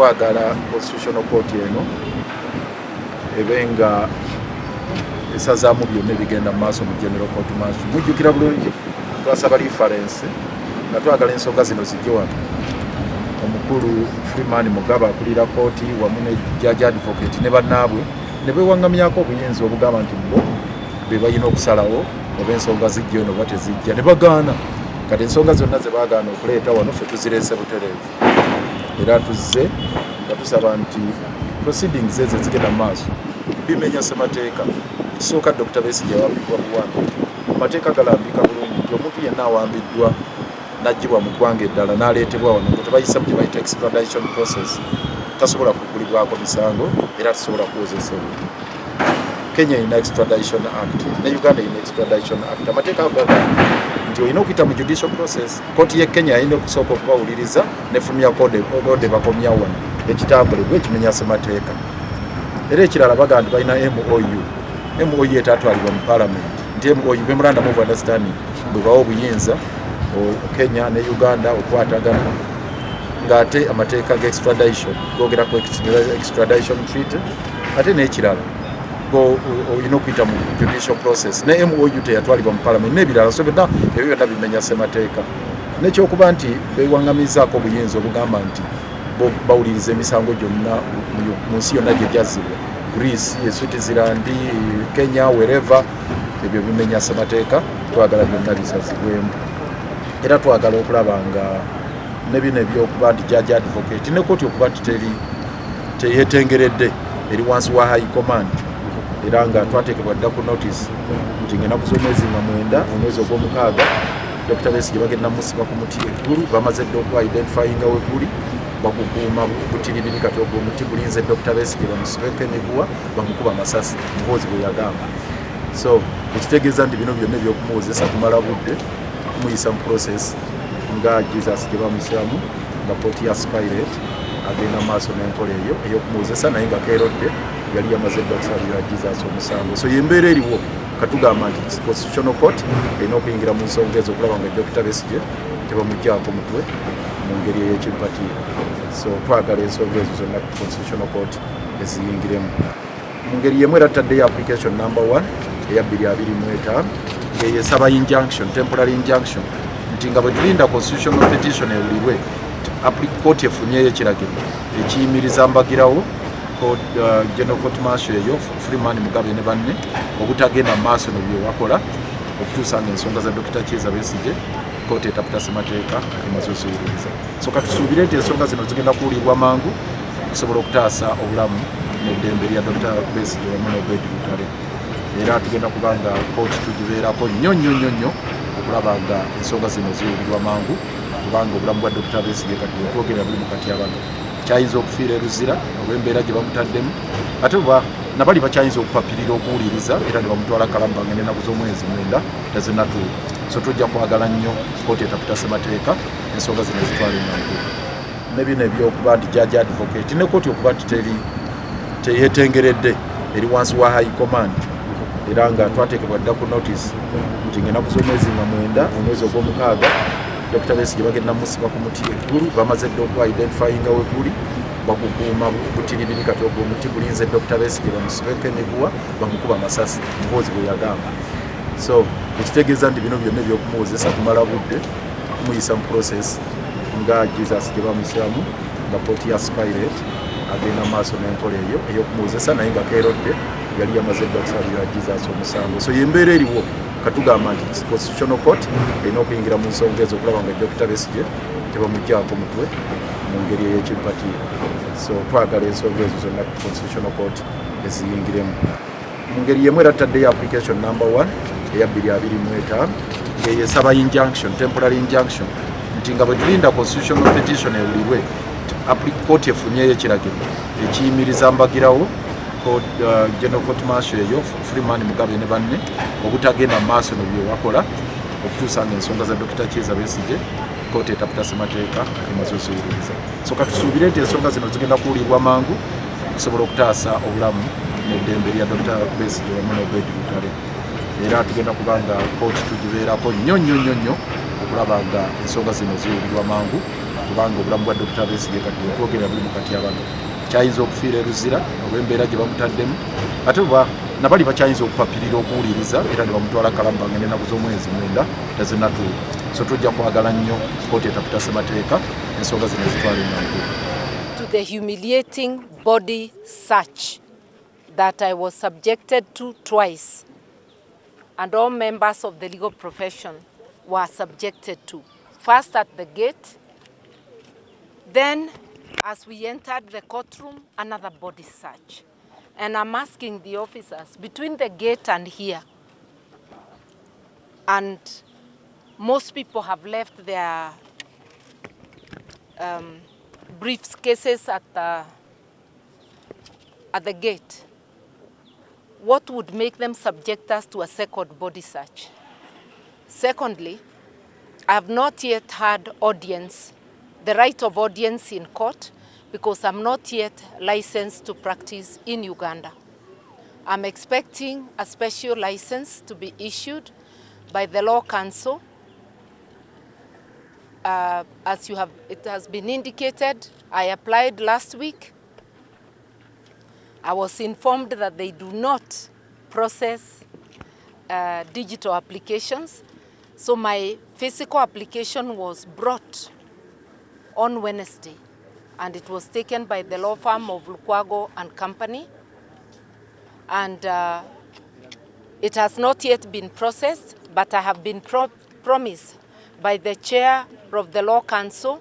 twagala constitutional court eno ebenga esazaamu byonna ebigenda mu maaso mu general court martial. Mujjukira bulungi twasaba reference nga twagala ensonga zino zijje wano. Omukulu Freeman Mugabe akulira kooti wamu ne judge advocate ne bannaabwe ne beewangamyako obuyinza obugamba nti bo be balina okusalawo oba ensonga zijja eno oba tezijja, ne bagaana. Kati ensonga zonna ze baagaana okuleeta wano ffe tuzireese butereevu, era tuzze nga tusaba nti proceedings ezo zigenda mu maaso bimenya Semateeka. Ekisooka Dr. Besigye awambibwa buwambi, amateeka galambika bulungi nti omuntu yenna awambiddwa n'aggyibwa mu ggwanga eddala n'aleetebwa wano ngo tebayisa mu gye bayita extradition process tasobola kugulibwako misango era tasobola kuwozesebwa. Kenya erina extradition act ne Uganda erina extradition act. Amateeka agaga nti olina okuyita mu judicial process. Kooti ye Kenya erina okusooka okubawuliriza nefulumya kode bakomyawo wano ekitambule gwe kimenya Semateeka. Era ekirala baga nti balina MOU etatwalibwa mu parliament nti MOU memorandum of understanding bwe bawa obuyinza Kenya ne Uganda okwatagana ng'ate amateeka ga extradition gogera ku extradition treaty ate n'ekirala olina okuyita mu judicial process ne MOU teyatwalibwa mu parliament n'ebirala. So byonna ebyo byonna bimenya Semateeka. N'ekyokuba nti beewangamizaako obuyinza obugamba nti bawuliriza emisango gyonna mu nsi yonna gye gyazzibwa, Greece, Switzerland, Kenya, wherever, ebyo bimenya Semateeka. Twagala byonna bisazibwemu era twagala okulaba nga ne bino ebyokuba nti judge advocate ne kooti okuba nti teyeetengeredde eri wansi wa high command, era nga twateekebwa dda ku notice nti ng'ennaku z'omwezi nga 9 omwezi ogw'omukaaga Dr. Besigye bagenda musiba ku muti eggulu. Bamaze dda okuba identifyinga weguli bagukuuma butiribiri kati ogwo omuti gulinze Dr. Besigye bamusibeko emiguwa bamukuba amasasi muhoozi bwe yagamba. So ekitegeeza nti bino byonna ebyokumuwozesa kumala budde kumuyisa mu process nga Jesus gye bamusiramu nga kooti ya Spirate agenda maaso n'enkola eyo ey'okumuwozesa naye nga keerodde yali yamaze dda okusalira Jesus omusango. So yembeera eriwo katugamba nti constitutional court erina okuyingira mu nsonga ezo okulaba nga Dr. Besigye tebamuggyako mutwe mu ngeri ey'ekimpatiira. So twagala ensonga ezo zonna constitutional court eziyingiremu mu ngeri yemu. Era taddeyo application number 1 eya 2025 ng'eyesaba injunction, temporary injunction nti nga bwe tulinda constitutional petition ewulirwe kooti efunyeyo ekiragiro ekiyimiriza mbagirawo general court martial eyo Freeman Mugabe ne banne obutagenda mu maaso nebyo bakola okutuusa ng'ensonga za Dr. Kiiza Besigye kooti Etaputa Semateeka emaze oziwuliriza. So katusuubire nti ensonga zino zigenda kuwulirwa mangu okusobola okutaasa obulamu n'eddembe lya Dr. Besigye wamu n'Obedi Butale. Era tugenda kubanga kooti tugibeerako nnyo okulaba nga ensonga zino ziwulirwa mangu, kubanga obulamu bwa Dr. Besigye kati bwetwogerera buli mu katyabano kyayinza okufiira eruzira olw'embeera gye bamutaddemu, ate oba nabali bakyayinza okupapirira okuwuliriza era ne bamutwala kalamba nga n'ennaku z'omwezi 9 tezinnatuuka. So tujja kwagala nnyo kooti Etaputa Semateeka ensonga zino zitwale mangu. Ne bino ebyokuba nti judge advocate ne kooti okuba nti teyeetengeredde eri wansi wa high command, era nga twateekebwa dda ku notice nti ng'ennaku z'omwezi nga 9 omwezi ogw'omukaaga Dr. Besigye bagenda musiba ku muti eggulu. Bamaze dda okuba identifyinga weguli bagukuuma butiribiri kati ogwo omuti gulinze Dr. Besigye bamusibeko emiguwa bamukuba amasasi muhoozi bwe yagamba. So ekitegeeza nti bino byonna ebyokumuwozesa kumala budde kumuyisa mu process nga Jesus gye bamusiramu nga kooti ya Spirate agenda maaso n'enkola eyo ey'okumuwozesa naye nga keerodde yali yamaze dda okusalira Jesus omusango. So yembeera eriwo katugamba nti constitutional court erina okuyingira mu nsonga ezo okulaba nga Dr. Besigye tebamuggyako mutwe mu ngeri ey'ekimpatiira. So twagala ensonga ezo zonna constitutional court eziyingiremu mu ngeri yemu. Era taddeyo application number 1 eya 2025 ng'eyesaba injunction, temporary injunction nti nga bwe tulinda constitutional petition ewulirwe kooti efunyeyo ekiragiro ekiyimiriza mbagirawo general court martial eyo Freeman Mugabe ne banne obutagenda mu maaso nebyo bakola okutuusa ng'ensonga za Dr. Kiiza Besigye kooti Etaputa Semateeka emaze oziwuliriza. So katusuubire nti ensonga zino zigenda kuwulirwa mangu okusobola okutaasa obulamu n'eddembe lya Dr. Besigye wamu n'Obedi Butale. Era tugenda kubanga kooti tugibeerako nnyo okulaba nga ensonga zino ziwulirwa mangu kubanga obulamu bwa Dr. Besigye kati okwogera buli mu katyabaga kyayinza okufiira eruzira olw'embeera gye bamutaddemu ate nabali bakyayinza okupapirira okuwuliriza era ne bamutwala kalambanga n'ennaku z'omwezi 9 tezinnatuuka. So tujja kwagala nnyo kkooti etaputa Semateeka ensonga zino zitwala ennambulu. To the humiliating body search that I was subjected to twice, and all members of the legal profession were subjected to. First at the gate, then as we entered the courtroom, another body search. And I'm asking the officers, between the gate and here, and most people have left their briefcases at the gate. What would make them subject us to a second body search? Secondly, I have not yet had audience, the right of audience in court, because I'm not yet licensed to practice in Uganda. I'm expecting a special license to be issued by the Law Council. It has been indicated, I applied last week. I was informed that they do not process digital applications. So my physical application was brought on Wednesday, and it was taken by the law firm of Lukwago and Company. And it has not yet been processed, but I have been promised by the chair of the Law Council,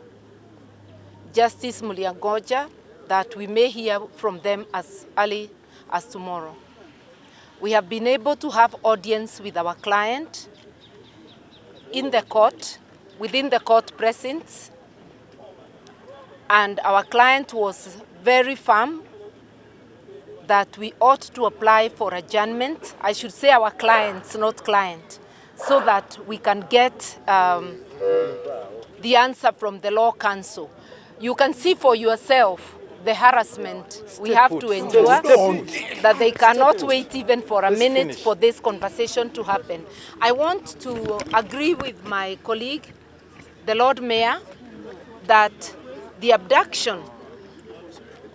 Justice Mulyangoja, that we may hear from them as early as tomorrow. We have been able to have audience with our client in the court, within the court precincts, and our client was very firm that we ought to apply for adjournment. I should say our clients, not client, so that we can get the answer from the Law Council. You can see for yourself the harassment we have to endure, that they cannot wait even for a minute for this conversation to happen. I want to agree with my colleague, the Lord Mayor, that the abduction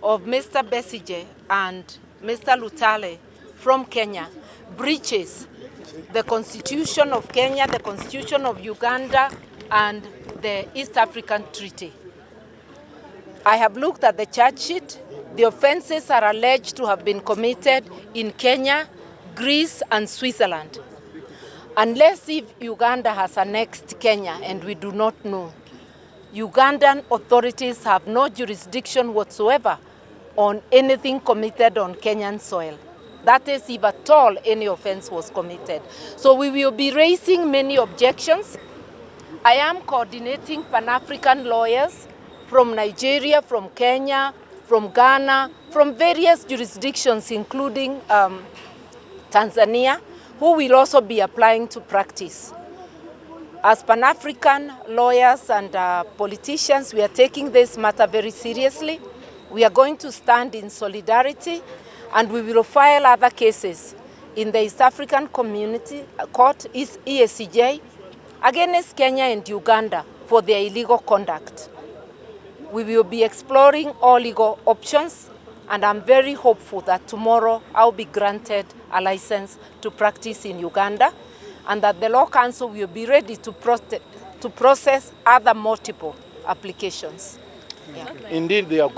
of Mr. Besigye and Mr. Lutale from Kenya breaches the Constitution of Kenya, the Constitution of Uganda, and the East African Treaty. I have looked at the charge sheet. The offenses are alleged to have been committed in Kenya, Greece, and Switzerland. Unless if Uganda has annexed Kenya, and we do not know, Ugandan authorities have no jurisdiction whatsoever on anything committed on Kenyan soil. That is, if at all any offense was committed. So we will be raising many objections. I am coordinating Pan-African lawyers from Nigeria, from Kenya, from Ghana, from various jurisdictions, including Tanzania, who will also be applying to practice. As Pan-African lawyers and politicians, we are taking this matter very seriously. We are going to stand in solidarity, and we will file other cases in the East African Community Court, EACJ, against Kenya and Uganda for their illegal conduct. We will be exploring all legal options, and I'm very hopeful that tomorrow I'll be granted a license to practice in Uganda, and that the Law Council will be ready to process other multiple applications. Yeah. Indeed, they are going